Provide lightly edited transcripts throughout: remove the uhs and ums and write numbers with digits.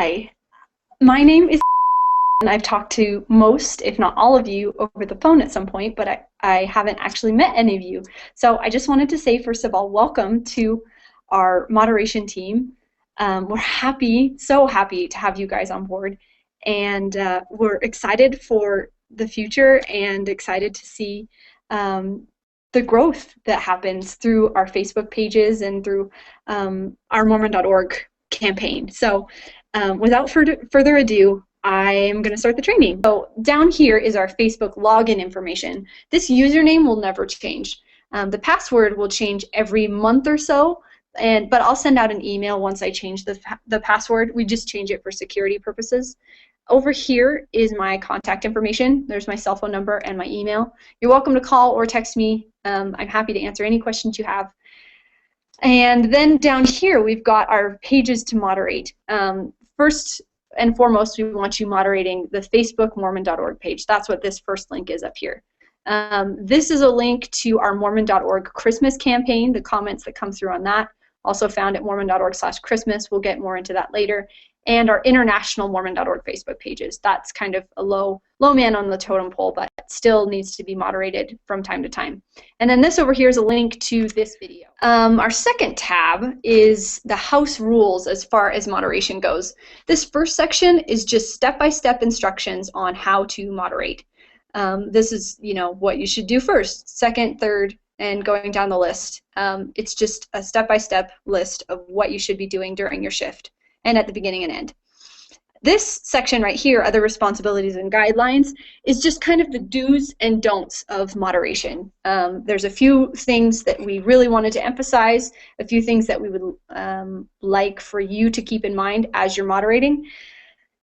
Hi, my name is and I've talked to most, if not all of you, over the phone at some point, but I haven't actually met any of you. So I just wanted to say, first of all, welcome to our moderation team. We're happy, so happy to have you guys on board, and we're excited for the future and excited to see the growth that happens through our Facebook pages and through our Mormon.org campaign. So without further ado, I'm going to start the training. So down here is our Facebook login information. This username will never change. The password will change every month or so, but I'll send out an email once I change the password. We just change it for security purposes. Over here is my contact information. There's my cell phone number and my email. You're welcome to call or text me. I'm happy to answer any questions you have. And then down here, we've got our pages to moderate. First and foremost, we want you moderating the Facebook Mormon.org page. That's what this first link is up here. This is a link to our Mormon.org Christmas campaign, the comments that come through on that, also found at Mormon.org/Christmas. We'll get more into that later. And our international Mormon.org Facebook pages. That's kind of a low man on the totem pole, but still needs to be moderated from time to time. And then this over here is a link to this video. Our second tab is the house rules as far as moderation goes. This first section is just step-by-step instructions on how to moderate. This is, what you should do first, second, third, and going down the list. It's just a step-by-step list of what you should be doing during your shift and at the beginning and end. This section right here, other responsibilities and guidelines, is just kind of the do's and don'ts of moderation. There's a few things that we really wanted to emphasize, a few things that we would like for you to keep in mind as you're moderating.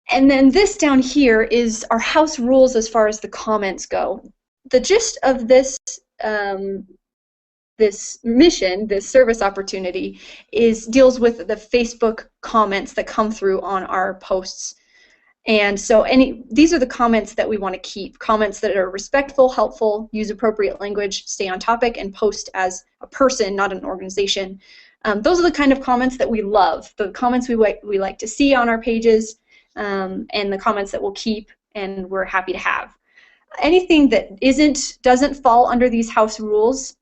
And then this down here is our house rules as far as the comments go. The gist of this this mission, this service opportunity, deals with the Facebook comments that come through on our posts. And so these are the comments that we want to keep, comments that are respectful, helpful, use appropriate language, stay on topic, and post as a person, not an organization. Those are the kind of comments that we love, the comments we like to see on our pages, and the comments that we'll keep and we're happy to have. Anything that doesn't fall under these house rules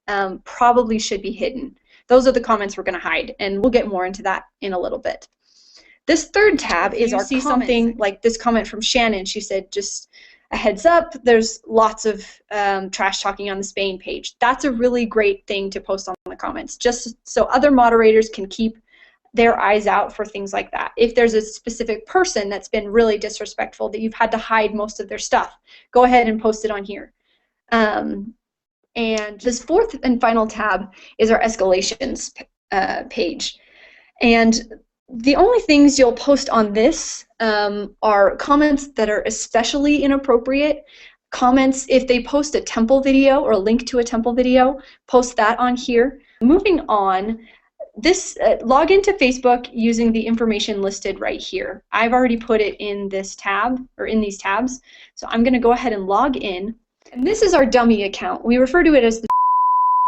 probably should be hidden. Those are the comments we're going to hide, and we'll get more into that in a little bit. This third tab is our comments. Something like this comment from Shannon. She said, just a heads up, there's lots of trash talking on the Spain page. That's a really great thing to post on the comments, just so other moderators can keep their eyes out for things like that. If there's a specific person that's been really disrespectful that you've had to hide most of their stuff, go ahead and post it on here. And this fourth and final tab is our escalations page. And the only things you'll post on this are comments that are especially inappropriate. Comments, if they post a temple video or a link to a temple video, post that on here. Moving on, log into Facebook using the information listed right here. I've already put it in this tab, or in these tabs, so I'm going to go ahead and log in. And this is our dummy account. We refer to it as the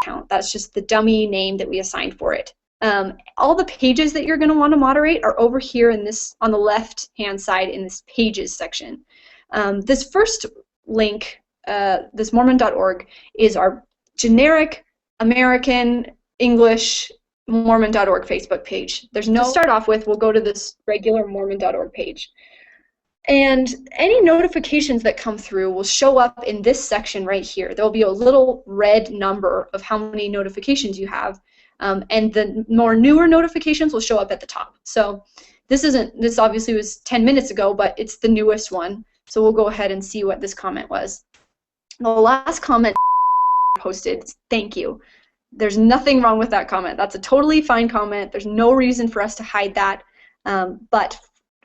account. That's just the dummy name that we assigned for it. All the pages that you're going to want to moderate are over here in this, on the left-hand side in this pages section. This first link, this Mormon.org, is our generic American English Mormon.org Facebook page. To start off with, we'll go to this regular Mormon.org page. And any notifications that come through will show up in this section right here. There'll be a little red number of how many notifications you have, and the more newer notifications will show up at the top. So this obviously was 10 minutes ago, but it's the newest one. So we'll go ahead and see what this comment was. The last comment posted, thank you. There's nothing wrong with that comment. That's a totally fine comment. There's no reason for us to hide that. But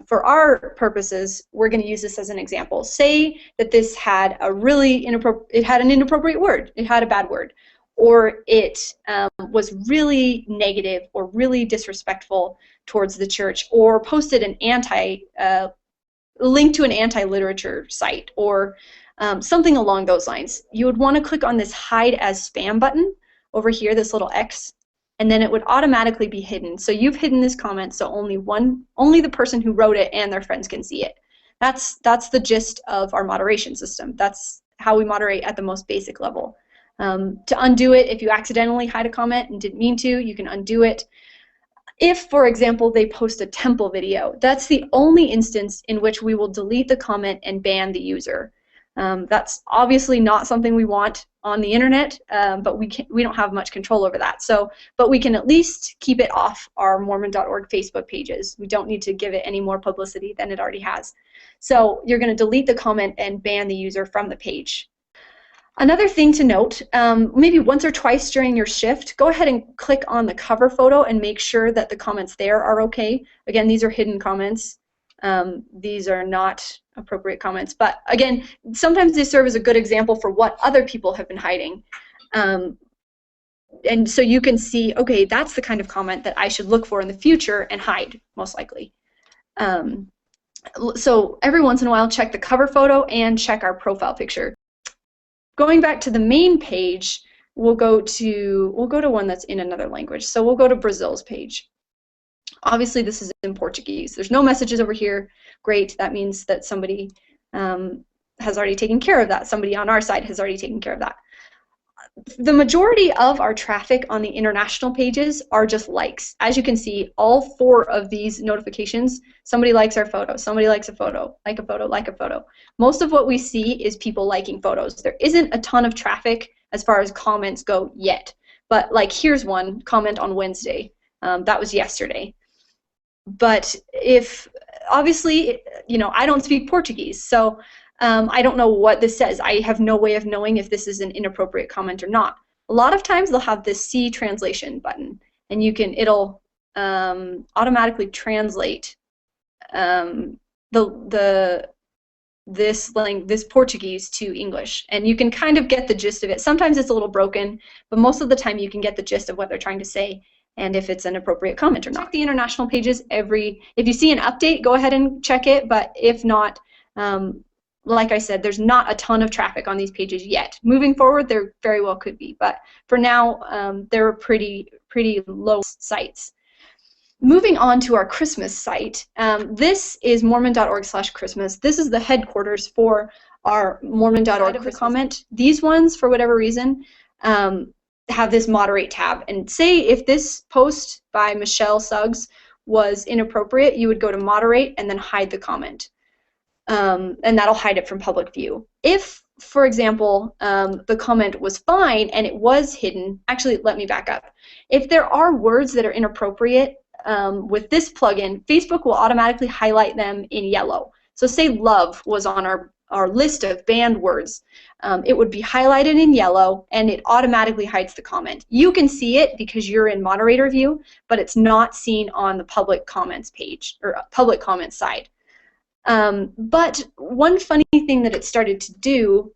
for our purposes, we're going to use this as an example. Say that this had an inappropriate word. It had a bad word. Or it was really negative or really disrespectful towards the church, or posted an link to an anti-literature site, or something along those lines. You would want to click on this Hide as Spam button over here, this little X, and then it would automatically be hidden. So you've hidden this comment, so only the person who wrote it and their friends can see it. That's the gist of our moderation system. That's how we moderate at the most basic level. To undo it, if you accidentally hide a comment and didn't mean to, you can undo it. If, for example, they post a temple video, that's the only instance in which we will delete the comment and ban the user. That's obviously not something we want on the internet, but we don't have much control over that. But we can at least keep it off our Mormon.org Facebook pages. We don't need to give it any more publicity than it already has. So you're going to delete the comment and ban the user from the page. Another thing to note, maybe once or twice during your shift, go ahead and click on the cover photo and make sure that the comments there are okay. Again, these are hidden comments. These are not appropriate comments. But again, sometimes they serve as a good example for what other people have been hiding. And so you can see, okay, that's the kind of comment that I should look for in the future and hide, most likely. So every once in a while, check the cover photo and check our profile picture. Going back to the main page, we'll go to one that's in another language. So we'll go to Brazil's page. Obviously, this is in Portuguese. There's no messages over here. Great. That means that somebody has already taken care of that. Somebody on our side has already taken care of that. The majority of our traffic on the international pages are just likes. As you can see, all 4 of these notifications, somebody likes our photo, somebody likes a photo, like a photo, like a photo. Most of what we see is people liking photos. There isn't a ton of traffic as far as comments go yet. But like, here's one comment on Wednesday. That was yesterday. But if, obviously, you know, I don't speak Portuguese, so I don't know what this says. I have no way of knowing if this is an inappropriate comment or not. A lot of times they'll have this C translation button, and it'll automatically translate this Portuguese to English, and you can kind of get the gist of it. Sometimes it's a little broken, but most of the time you can get the gist of what they're trying to say and if it's an appropriate comment or not. Check the international pages if you see an update, go ahead and check it, but if not, like I said, there's not a ton of traffic on these pages yet. Moving forward, there very well could be, but for now, they're pretty low sites. Moving on to our Christmas site, this is mormon.org/Christmas. This is the headquarters for our mormon.org comment. These ones, for whatever reason, have this moderate tab. And say if this post by Michelle Suggs was inappropriate, you would go to moderate and then hide the comment. And that'll hide it from public view. If, for example, the comment was fine and it was hidden, actually, let me back up. If there are words that are inappropriate with this plugin, Facebook will automatically highlight them in yellow. So say love was on our list of banned words. It would be highlighted in yellow and it automatically hides the comment. You can see it because you're in moderator view, but it's not seen on the public comments page or public comments side. But one funny thing that it started to do,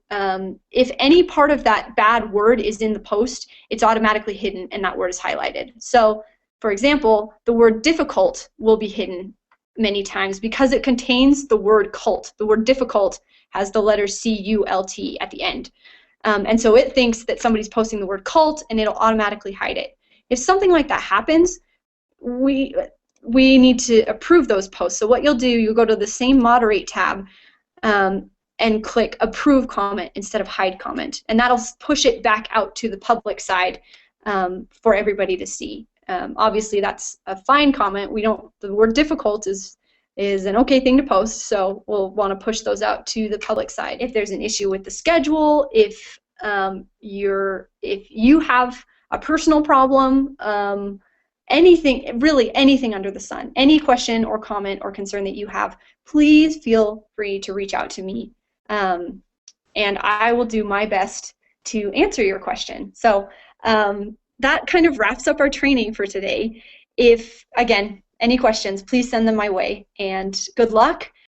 if any part of that bad word is in the post, it's automatically hidden and that word is highlighted. So, for example, the word difficult will be hidden many times because it contains the word cult. The word difficult has the letter C-U-L-T at the end. And so it thinks that somebody's posting the word cult and it'll automatically hide it. If something like that happens, we need to approve those posts. So what you'll do, you'll go to the same moderate tab and click approve comment instead of hide comment. And that'll push it back out to the public side for everybody to see. Obviously that's a fine comment. The word difficult is an okay thing to post, so we'll want to push those out to the public side. If there's an issue with the schedule, if you have a personal problem, anything, really anything under the sun, any question or comment or concern that you have, please feel free to reach out to me, and I will do my best to answer your question. So that kind of wraps up our training for today. If, again, any questions, please send them my way, and good luck.